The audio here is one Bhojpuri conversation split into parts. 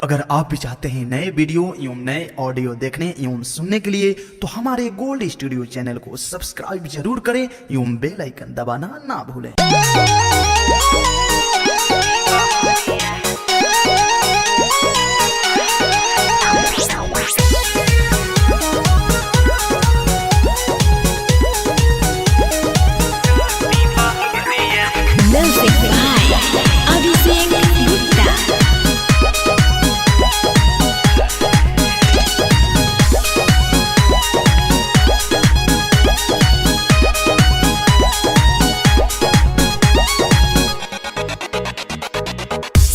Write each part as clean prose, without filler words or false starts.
अगर आप भी चाहते हैं नए वीडियो एवं नए ऑडियो देखने एवं सुनने के लिए तो हमारे गोल्ड स्टूडियो चैनल को सब्सक्राइब जरूर करें एवं बेल आइकन दबाना ना भूलें।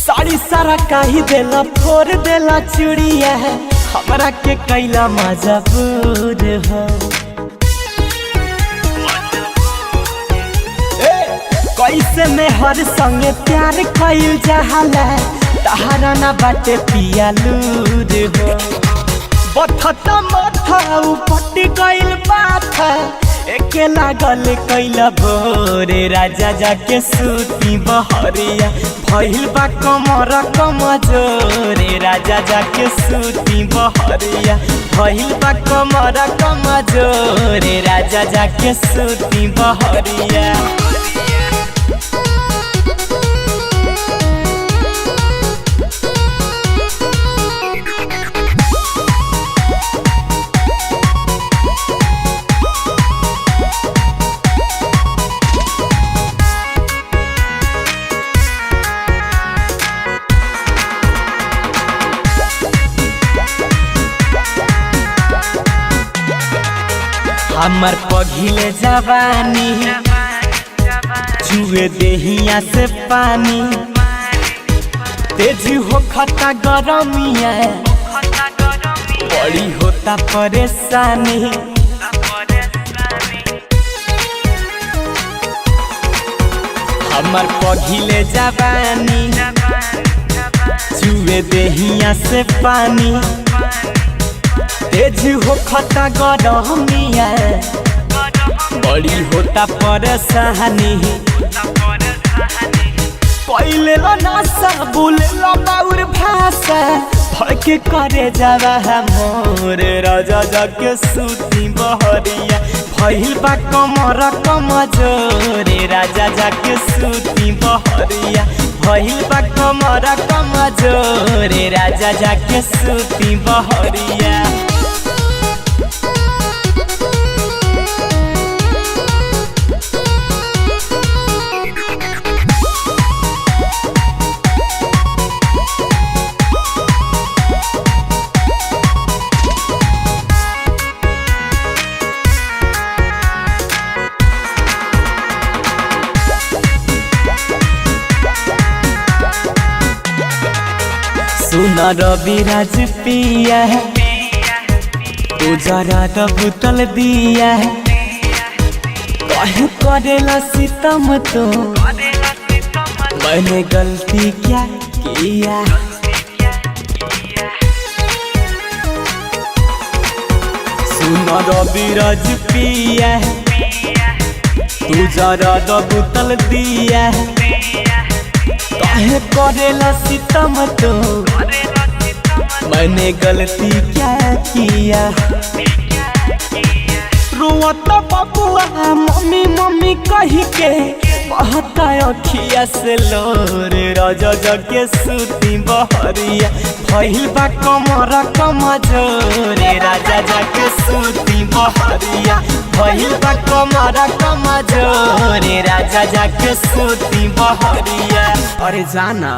साड़ी सारा काही देला फोड़ देला चूड़िया है हमरा के कैला मजबूर हो। कैसे में हर संगे प्यार कइल जहाला तहारा ना बाटे पिया लूर हो। बथता माथा उपट गइल बाथा एके लागल कैला भोरे राजा जाके सूती बहरिया भइल बा कमर कमजोरे राजा जाके सूती बहरिया भइल बा कमर कमजोरे राजा जाके सूती बहरिया। हमर पघिले जवानी चुए देहिया से पानी तेज हो खता गरमिया बड़ी होता परेशानी। हमर पघिले जवानी चुए देहिया से पानी तेज हो खता गरमिया बड़ी होता परेशानी। पहले नासा बोले बाउर भाषा भड़के करे जावा मोर राजा जाके सूती बहरिया भइल बा कमर कमजोरे राजा जाके सूती बहरिया भइल बा कमर कमजोरे राजा जाके सूती बहरिया। सुना रविराज पिया है तू जरा तो बुतल दिया है कहीं करेला सितम तो मैंने गलती क्या किया। सुना रविराज पिया है तू जरा तो बुतल दिया है काहे करेला सितम तो मैंने गलती क्या किया। रोता बबुआ मम्मी मम्मी कही के बहता अखिया से लोरे राजा जाके सूती बहरिया भइल बा कमर कमजोरे राजा जाके सूती बहरिया भइल बा कमर कमजोरे राजा जाके सूती बहरिया। अरे जाना।